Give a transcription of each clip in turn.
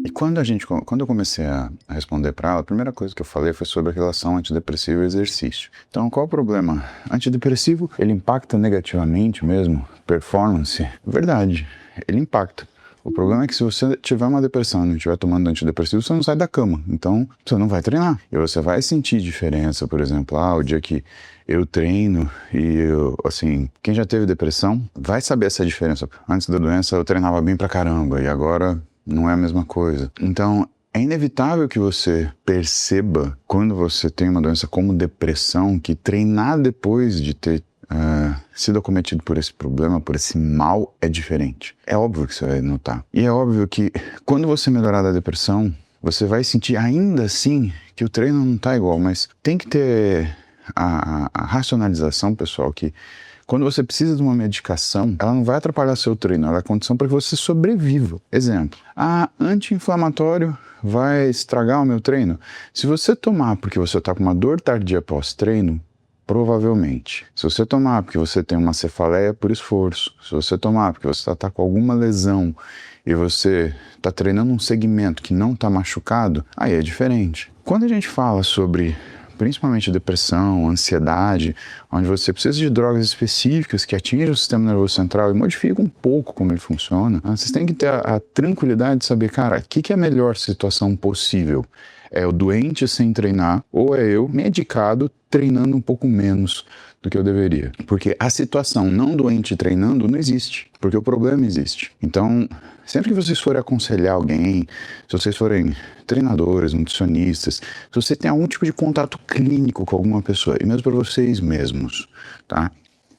E quando eu comecei a responder para ela, a primeira coisa que eu falei foi sobre a relação antidepressivo e exercício. Então, qual o problema? Antidepressivo, ele impacta negativamente mesmo performance? Verdade, ele impacta. O problema é que se você tiver uma depressão e não estiver tomando antidepressivo, você não sai da cama. Então, você não vai treinar. E você vai sentir diferença, por exemplo, o dia que eu treino assim, quem já teve depressão vai saber essa diferença. Antes da doença eu treinava bem pra caramba e agora não é a mesma coisa. Então, é inevitável que você perceba, quando você tem uma doença como depressão, que treinar depois de ter sido acometido por esse problema, por esse mal, é diferente. É óbvio que você vai notar. E é óbvio que quando você melhorar da depressão, você vai sentir ainda assim que o treino não tá igual, mas tem que ter a racionalização, pessoal, que quando você precisa de uma medicação, ela não vai atrapalhar seu treino, ela é condição para que você sobreviva. Exemplo, anti-inflamatório vai estragar o meu treino? Se você tomar porque você está com uma dor tardia pós-treino, provavelmente. Se você tomar porque você tem uma cefaleia por esforço, se você tomar porque você está com alguma lesão e você está treinando um segmento que não está machucado, aí é diferente. Quando a gente fala sobre principalmente depressão, ansiedade, onde você precisa de drogas específicas que atingem o sistema nervoso central e modificam um pouco como ele funciona, vocês têm que ter a tranquilidade de saber, cara, o que é a melhor situação possível? É o doente sem treinar ou é eu medicado treinando um pouco menos do que eu deveria? Porque a situação não doente treinando não existe, porque o problema existe. Então, sempre que vocês forem aconselhar alguém, se vocês forem treinadores, nutricionistas, se você tem algum tipo de contato clínico com alguma pessoa, e mesmo para vocês mesmos, tá?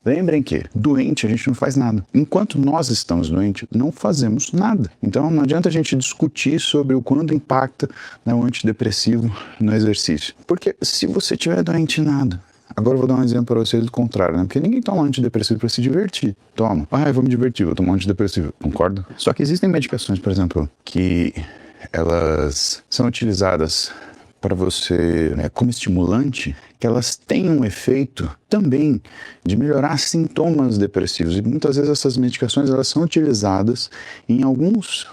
Lembrem que doente a gente não faz nada. Enquanto nós estamos doentes, não fazemos nada. Então não adianta a gente discutir sobre o quanto impacta, né, o antidepressivo no exercício. Porque se você estiver doente, nada. Agora eu vou dar um exemplo para vocês do contrário, né? Porque ninguém toma antidepressivo para se divertir. Toma. Eu vou me divertir, vou tomar um antidepressivo. Concorda? Só que existem medicações, por exemplo, que elas são utilizadas para você, né, como estimulante, que elas têm um efeito também de melhorar sintomas depressivos. E muitas vezes essas medicações elas são utilizadas em algumas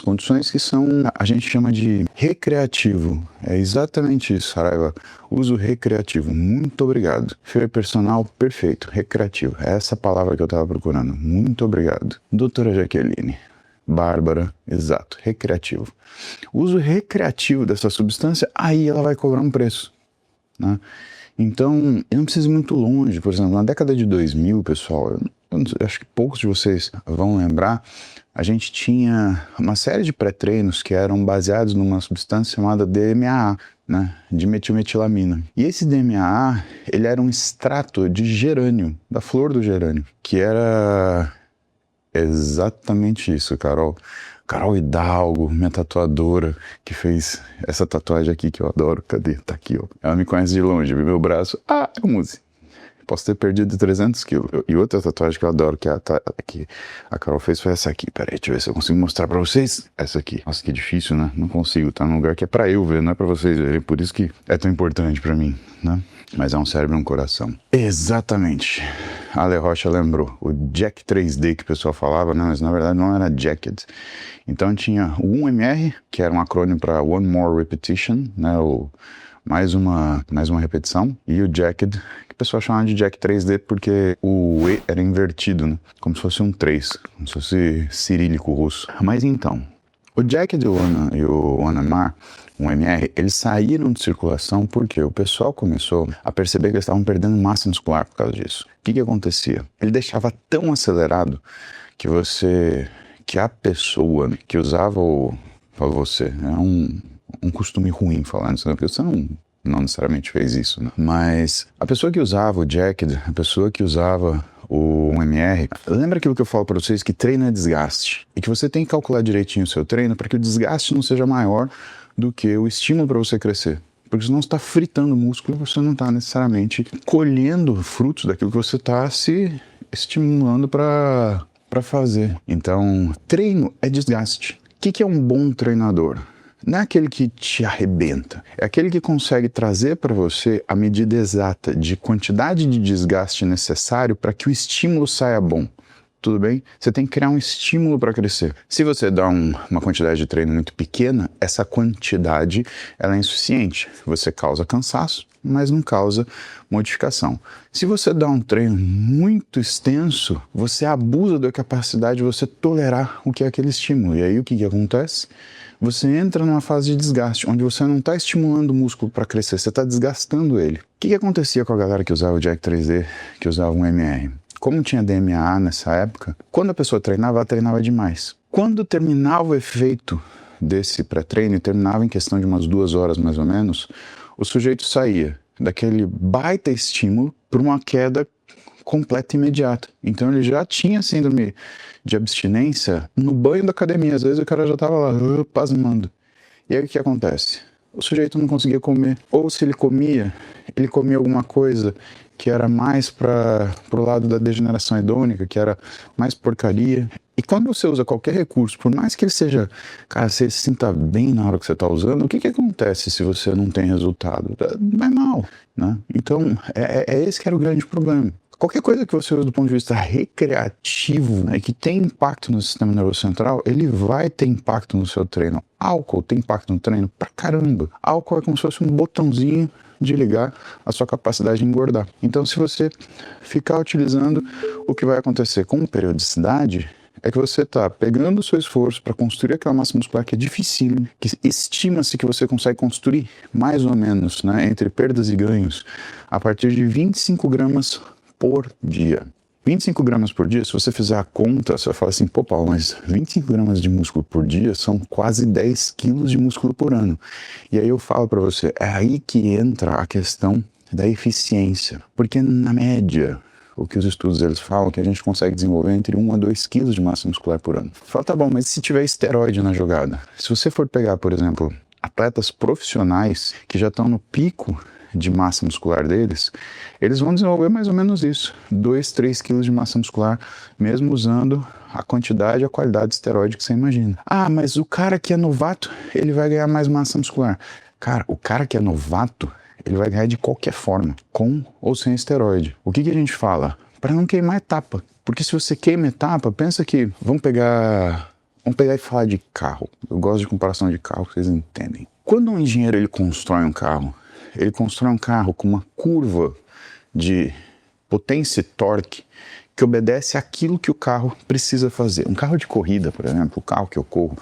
condições que são, a gente chama de recreativo. É exatamente isso, Saraiva. Uso recreativo. Muito obrigado. Fio personal, perfeito. Recreativo. É essa palavra que eu estava procurando. Muito obrigado. Doutora Jaqueline. Bárbara, exato, recreativo. O uso recreativo dessa substância, aí ela vai cobrar um preço, né? Então, eu não preciso ir muito longe. Por exemplo, na década de 2000, pessoal, eu acho que poucos de vocês vão lembrar, a gente tinha uma série de pré-treinos que eram baseados numa substância chamada DMAA, né, dimetilmetilamina. E esse DMAA, ele era um extrato de gerânio, da flor do gerânio, que era exatamente isso, Carol. Carol Hidalgo, minha tatuadora, que fez essa tatuagem aqui que eu adoro. Cadê? Tá aqui, ó. Ela me conhece de longe, viu meu braço. É o Muzi. Posso ter perdido 300 quilos. E outra tatuagem que eu adoro, que a Carol fez, foi essa aqui. Peraí, deixa eu ver se eu consigo mostrar pra vocês. Essa aqui. Nossa, que difícil, né? Não consigo. Tá num lugar que é pra eu ver, não é pra vocês verem. Por isso que é tão importante pra mim, né? Mas é um cérebro e um coração. Exatamente. A Ale Rocha lembrou. O Jack 3D que o pessoal falava, não, mas na verdade não era Jacket. Então tinha o 1MR, que era um acrônimo para One More Repetition, né? Mais uma repetição. E o Jacket, que o pessoal chamava de Jack 3D porque o E era invertido, né? Como se fosse um 3, como se fosse cirílico russo. Mas então, o Jacket e o OneMR, 1MR, eles saíram de circulação porque o pessoal começou a perceber que eles estavam perdendo massa muscular por causa disso. O que acontecia? Ele deixava tão acelerado que a pessoa que usava é um costume ruim falar nisso, porque você não necessariamente fez isso, né? Mas a pessoa que usava o Jacket, a pessoa que usava o 1MR, lembra aquilo que eu falo para vocês, que treino é desgaste, e que você tem que calcular direitinho o seu treino para que o desgaste não seja maior do que o estímulo para você crescer. Porque senão você está fritando o músculo e você não está necessariamente colhendo frutos daquilo que você está se estimulando para fazer. Então, treino é desgaste. O que é um bom treinador? Não é aquele que te arrebenta, é aquele que consegue trazer para você a medida exata de quantidade de desgaste necessário para que o estímulo saia bom. tudo bem? Você tem que criar um estímulo para crescer. Se você dá uma quantidade de treino muito pequena, essa quantidade ela é insuficiente. Você causa cansaço, mas não causa modificação. Se você dá um treino muito extenso, você abusa da capacidade de você tolerar o que é aquele estímulo. E aí o que acontece? Você entra numa fase de desgaste, onde você não está estimulando o músculo para crescer, você está desgastando ele. O que acontecia com a galera que usava o Jack 3D, que usava um MR? Como tinha DMA nessa época, quando a pessoa treinava, ela treinava demais. Quando terminava o efeito desse pré-treino, terminava em questão de umas 2 horas mais ou menos, o sujeito saía daquele baita estímulo para uma queda completa e imediata. Então ele já tinha síndrome de abstinência no banho da academia. Às vezes o cara já estava lá pasmando. E aí o que acontece? O sujeito não conseguia comer. Ou se ele comia alguma coisa que era mais para o lado da degeneração hedônica, que era mais porcaria. E quando você usa qualquer recurso, por mais que ele seja, cara, você se sinta bem na hora que você está usando, o que acontece se você não tem resultado? Vai mal, né? Então, é esse que era o grande problema. Qualquer coisa que você usa do ponto de vista recreativo, né, que tem impacto no sistema nervoso central, ele vai ter impacto no seu treino. Álcool tem impacto no treino pra caramba. Álcool é como se fosse um botãozinho de ligar a sua capacidade de engordar. Então, se você ficar utilizando, o que vai acontecer com periodicidade é que você está pegando o seu esforço para construir aquela massa muscular que é difícil, que estima-se que você consegue construir mais ou menos, né, entre perdas e ganhos, a partir de 25 gramas por dia. 25 gramas por dia, se você fizer a conta, você vai falar assim, pô Paulo, mas 25 gramas de músculo por dia são quase 10 quilos de músculo por ano. E aí eu falo para você, é aí que entra a questão da eficiência. Porque na média, o que os estudos eles falam é que a gente consegue desenvolver entre 1 a 2 quilos de massa muscular por ano. Fala, tá bom, mas se tiver esteroide na jogada? Se você for pegar, por exemplo, atletas profissionais que já estão no pico de massa muscular deles, eles vão desenvolver mais ou menos isso, 2, 3 quilos de massa muscular, mesmo usando a quantidade e a qualidade de esteroide que você imagina. Ah, mas o cara que é novato, ele vai ganhar mais massa muscular. Cara, o cara que é novato, ele vai ganhar de qualquer forma, com ou sem esteroide. O que a gente fala? Para não queimar etapa. Porque se você queima etapa, pensa que, vamos pegar e falar de carro. Eu gosto de comparação de carro, vocês entendem. Quando um engenheiro ele constrói um carro com uma curva de potência e torque que obedece àquilo que o carro precisa fazer. Um carro de corrida, por exemplo, o carro que eu corro,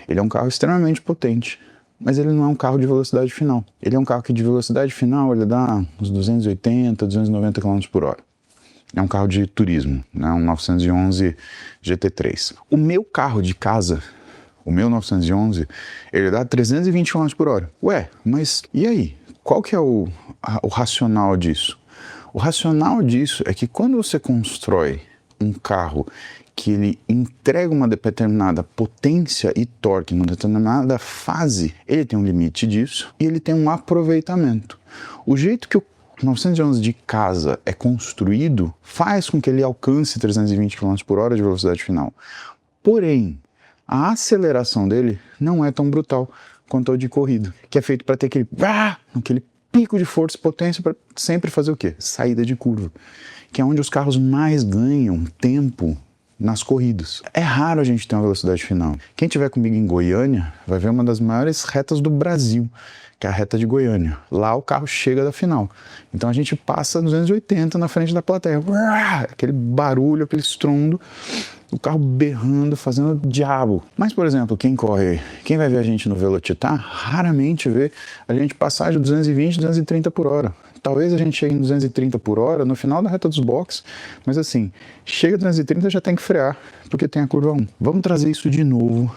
ele é um carro extremamente potente, mas ele não é um carro de velocidade final. Ele é um carro que de velocidade final ele dá uns 280, 290 km por hora. É um carro de turismo, né? Um 911 GT3. O meu carro de casa, o meu 911, ele dá 320 km por hora. Ué, mas e aí? Qual que é o racional disso? O racional disso é que quando você constrói um carro que ele entrega uma determinada potência e torque numa determinada fase, ele tem um limite disso e ele tem um aproveitamento. O jeito que o 911 de casa é construído faz com que ele alcance 320 km por hora de velocidade final. Porém, a aceleração dele não é tão brutal quanto o de corrida, que é feito para ter aquele pico de força e potência para sempre fazer o quê? Saída de curva, que é onde os carros mais ganham tempo nas corridas. É raro a gente ter uma velocidade final. Quem tiver comigo em Goiânia vai ver uma das maiores retas do Brasil, que é a reta de Goiânia. Lá o carro chega da final. Então a gente passa 280 na frente da plateia. Aquele barulho, aquele estrondo, o carro berrando, fazendo diabo. Mas, por exemplo, quem vai ver a gente no Velocitar, raramente vê a gente passar de 220, 230 por hora. Talvez a gente chegue em 230 por hora no final da reta dos boxes, mas assim, chega a 230 já tem que frear, porque tem a curva 1. Vamos trazer isso de novo,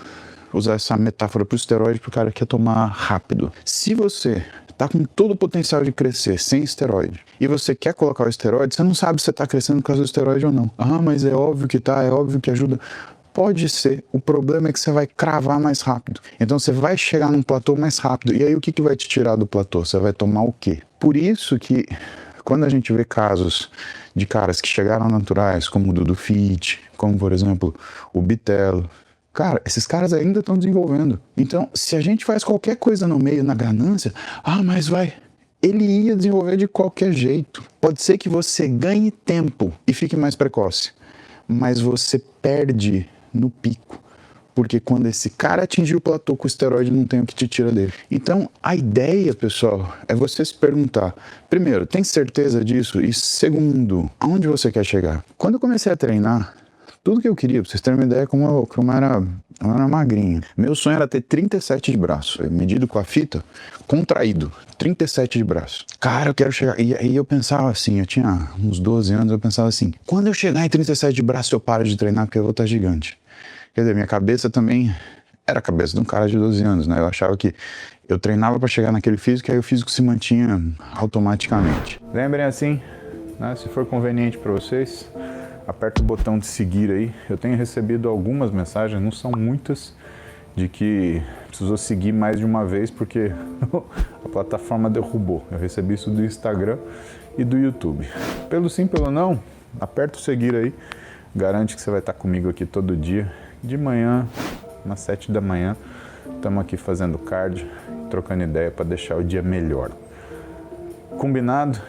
usar essa metáfora para o esteroide, para o cara que quer tomar rápido. Se você está com todo o potencial de crescer sem esteroide, e você quer colocar o esteroide, você não sabe se você está crescendo por causa do esteroide ou não. Ah, mas é óbvio que tá, é óbvio que ajuda. Pode ser, o problema é que você vai cravar mais rápido. Então você vai chegar num platô mais rápido. E aí o que vai te tirar do platô? Você vai tomar o quê? Por isso que quando a gente vê casos de caras que chegaram naturais, como o Dudu Fit, como por exemplo o Bitelo, cara, esses caras ainda estão desenvolvendo. Então se a gente faz qualquer coisa no meio, na ganância, mas ele ia desenvolver de qualquer jeito. Pode ser que você ganhe tempo e fique mais precoce. mas você perde no pico. Porque quando esse cara atingir o platô com o esteroide, não tem o que te tira dele. Então, a ideia, pessoal, é você se perguntar, primeiro, tem certeza disso? E segundo, aonde você quer chegar? Quando eu comecei a treinar, tudo que eu queria, pra vocês terem uma ideia, como eu era magrinho. Meu sonho era ter 37 de braço, medido com a fita, contraído, 37 de braço. Cara, eu quero chegar. E aí eu pensava assim, eu tinha uns 12 anos, eu pensava assim, quando eu chegar em 37 de braço, eu paro de treinar porque eu vou estar gigante. Quer dizer, minha cabeça também era a cabeça de um cara de 12 anos, né? Eu achava que eu treinava para chegar naquele físico e aí o físico se mantinha automaticamente. Lembrem assim, né? Se for conveniente para vocês, aperta o botão de seguir aí. Eu tenho recebido algumas mensagens, não são muitas, de que precisou seguir mais de uma vez porque a plataforma derrubou. Eu recebi isso do Instagram e do YouTube. Pelo sim, pelo não, aperta o seguir aí. Garante que você vai estar comigo aqui todo dia. De manhã, umas 7 da manhã, estamos aqui fazendo cardio, trocando ideia para deixar o dia melhor. Combinado?